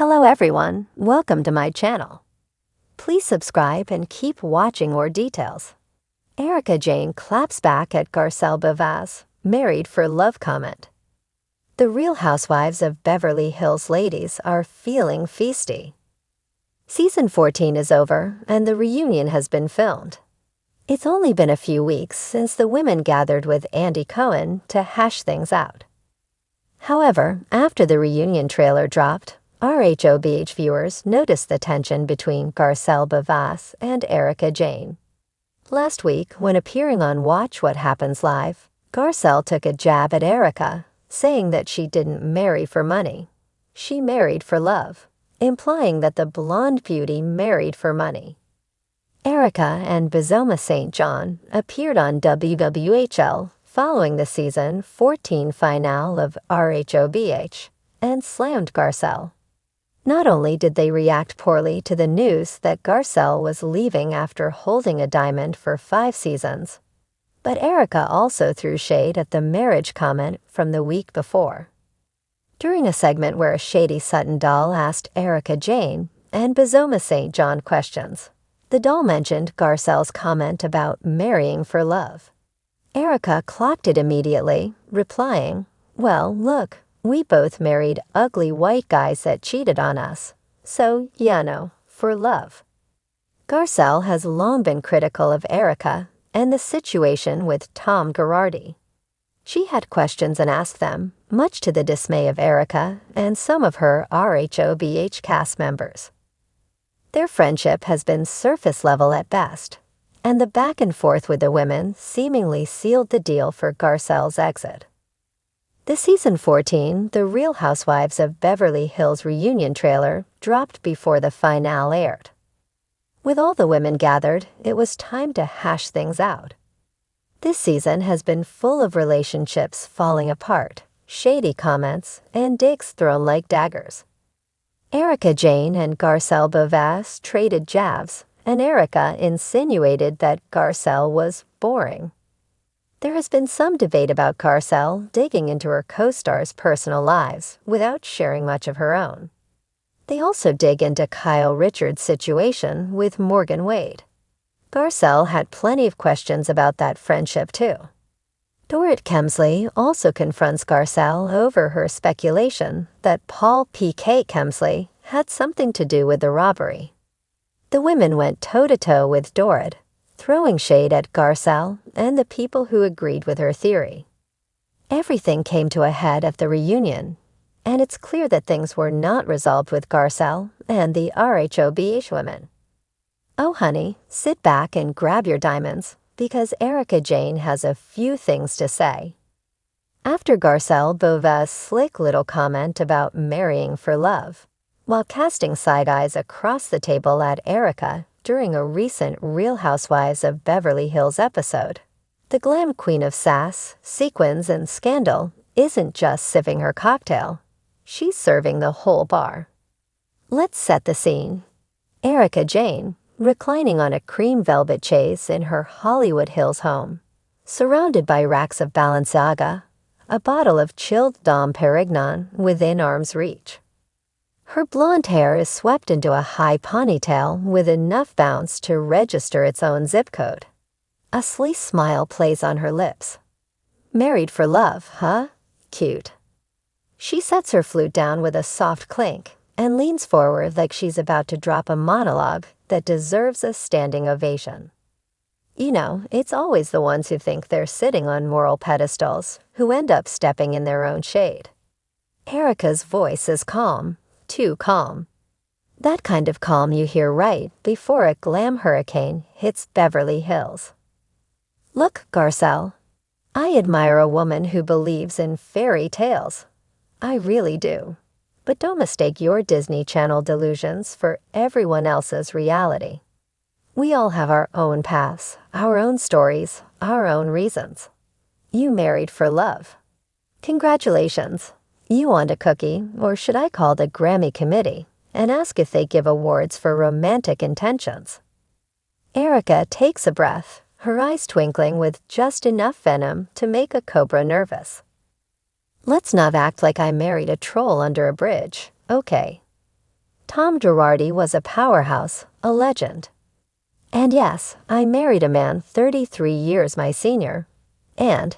Hello everyone, welcome to my channel. Please subscribe and keep watching more details. Erika Jayne claps back at Garcelle Beauvais' married for love comment. The Real Housewives of Beverly Hills ladies are feeling feisty. Season 14 is over and the reunion has been filmed. It's only been a few weeks since the women gathered with Andy Cohen to hash things out. However, after the reunion trailer dropped, RHOBH viewers noticed the tension between Garcelle Beauvais and Erika Jayne. Last week, when appearing on Watch What Happens Live, Garcelle took a jab at Erika, saying that she didn't marry for money. She married for love, implying that the blonde beauty married for money. Erika and Bizoma St. John appeared on WWHL following the season 14 finale of RHOBH and slammed Garcelle. Not only did they react poorly to the news that Garcelle was leaving after holding a diamond for 5 seasons, but Erika also threw shade at the marriage comment from the week before. During a segment where a shady Sutton doll asked Erika Jayne and Bizoma St. John questions, the doll mentioned Garcelle's comment about marrying for love. Erika clocked it immediately, replying, "Well, look, we both married ugly white guys that cheated on us, so, for love." Garcelle has long been critical of Erika and the situation with Tom Girardi. She had questions and asked them, much to the dismay of Erika and some of her RHOBH cast members. Their friendship has been surface level at best, and the back and forth with the women seemingly sealed the deal for Garcelle's exit. The season 14, The Real Housewives of Beverly Hills reunion trailer dropped before the finale aired. With all the women gathered, it was time to hash things out. This season has been full of relationships falling apart, shady comments, and digs thrown like daggers. Erika Jayne and Garcelle Beauvais traded jabs, and Erika insinuated that Garcelle was boring. There has been some debate about Garcelle digging into her co-stars' personal lives without sharing much of her own. They also dig into Kyle Richards' situation with Morgan Wade. Garcelle had plenty of questions about that friendship too. Dorit Kemsley also confronts Garcelle over her speculation that Paul P.K. Kemsley had something to do with the robbery. The women went toe-to-toe with Dorit, throwing shade at Garcelle and the people who agreed with her theory. Everything came to a head at the reunion, and it's clear that things were not resolved with Garcelle and the RHOBH women. Oh honey, sit back and grab your diamonds, because Erika Jayne has a few things to say. After Garcelle Beauvais' slick little comment about marrying for love, while casting side eyes across the table at Erika during a recent Real Housewives of Beverly Hills episode, the glam queen of sass, sequins, and scandal isn't just sipping her cocktail. She's serving the whole bar. Let's set the scene. Erika Jayne, reclining on a cream velvet chaise in her Hollywood Hills home, surrounded by racks of Balenciaga, a bottle of chilled Dom Perignon within arm's reach. Her blonde hair is swept into a high ponytail with enough bounce to register its own zip code. A sleek smile plays on her lips. Married for love, huh? Cute. She sets her flute down with a soft clink and leans forward like she's about to drop a monologue that deserves a standing ovation. It's always the ones who think they're sitting on moral pedestals who end up stepping in their own shade. Erika's voice is calm. Too calm. That kind of calm you hear right before a glam hurricane hits Beverly Hills. Look, Garcelle, I admire a woman who believes in fairy tales. I really do. But don't mistake your Disney Channel delusions for everyone else's reality. We all have our own paths, our own stories, our own reasons. You married for love. Congratulations. You want a cookie, or should I call the Grammy committee and ask if they give awards for romantic intentions? Erika takes a breath, her eyes twinkling with just enough venom to make a cobra nervous. Let's not act like I married a troll under a bridge, okay? Tom Girardi was a powerhouse, a legend. And yes, I married a man 33 years my senior. And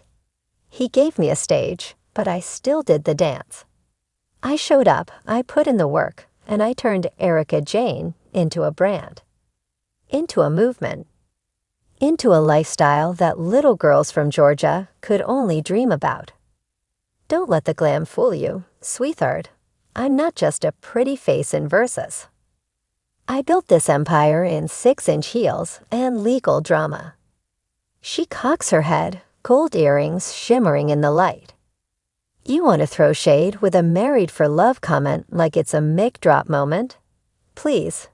he gave me a stage, but I still did the dance. I showed up, I put in the work, and I turned Erika Jayne into a brand, into a movement, into a lifestyle that little girls from Georgia could only dream about. Don't let the glam fool you, sweetheart. I'm not just a pretty face in verses. I built this empire in 6-inch heels and legal drama. She cocks her head, gold earrings shimmering in the light. You want to throw shade with a married for love comment like it's a mic drop moment? Please.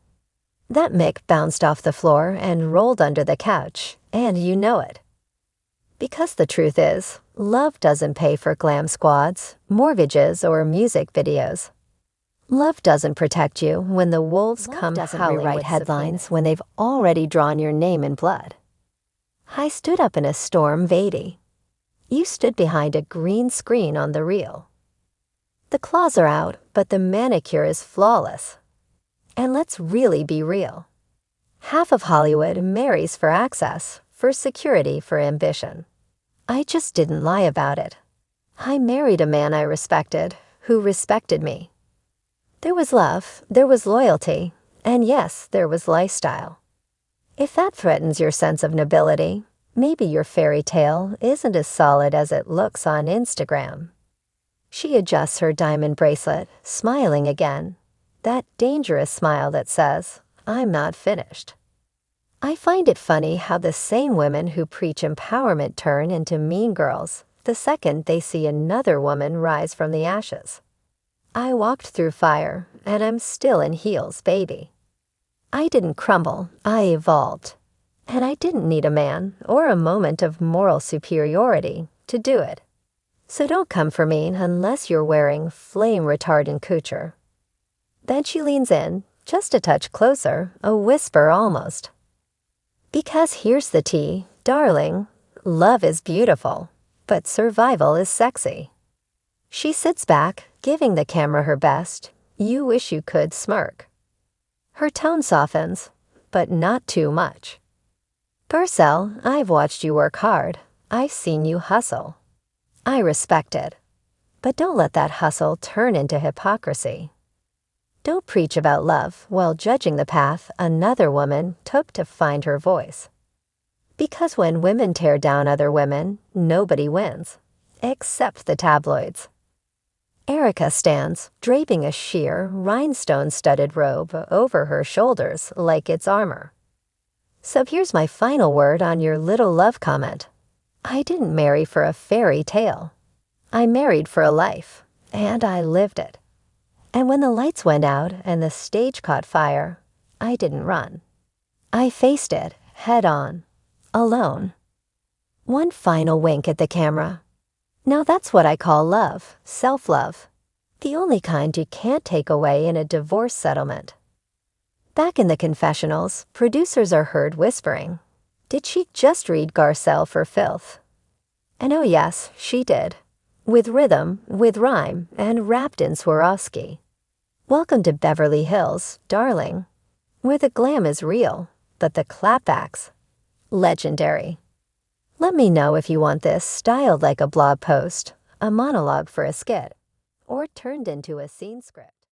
That mic bounced off the floor and rolled under the couch, and you know it. Because the truth is, love doesn't pay for glam squads, mortgages, or music videos. Love doesn't protect you when the wolves come howling. Rewrite headlines when they've already drawn your name in blood. I stood up in a storm, Vady. You stood behind a green screen on the reel. The claws are out, but the manicure is flawless. And let's really be real. Half of Hollywood marries for access, for security, for ambition. I just didn't lie about it. I married a man I respected, who respected me. There was love, there was loyalty, and yes, there was lifestyle. If that threatens your sense of nobility, maybe your fairy tale isn't as solid as it looks on Instagram. She adjusts her diamond bracelet, smiling again. That dangerous smile that says, I'm not finished. I find it funny how the same women who preach empowerment turn into mean girls the second they see another woman rise from the ashes. I walked through fire, and I'm still in heels, baby. I didn't crumble, I evolved. And I didn't need a man or a moment of moral superiority to do it. So don't come for me unless you're wearing flame-retardant couture. Then she leans in, just a touch closer, a whisper almost. Because here's the tea, darling. Love is beautiful, but survival is sexy. She sits back, giving the camera her best, you wish you could smirk. Her tone softens, but not too much. Garcelle, I've watched you work hard. I've seen you hustle. I respect it. But don't let that hustle turn into hypocrisy. Don't preach about love while judging the path another woman took to find her voice. Because when women tear down other women, nobody wins, except the tabloids. Erika stands, draping a sheer, rhinestone-studded robe over her shoulders like it's armor. So here's my final word on your little love comment. I didn't marry for a fairy tale. I married for a life, and I lived it. And when the lights went out and the stage caught fire, I didn't run. I faced it, head on, alone. One final wink at the camera. Now that's what I call love, self-love. The only kind you can't take away in a divorce settlement. Back in the confessionals, producers are heard whispering, did she just read Garcelle for filth? And oh yes, she did. With rhythm, with rhyme, and wrapped in Swarovski. Welcome to Beverly Hills, darling, where the glam is real, but the clapbacks, legendary. Let me know if you want this styled like a blog post, a monologue for a skit, or turned into a scene script.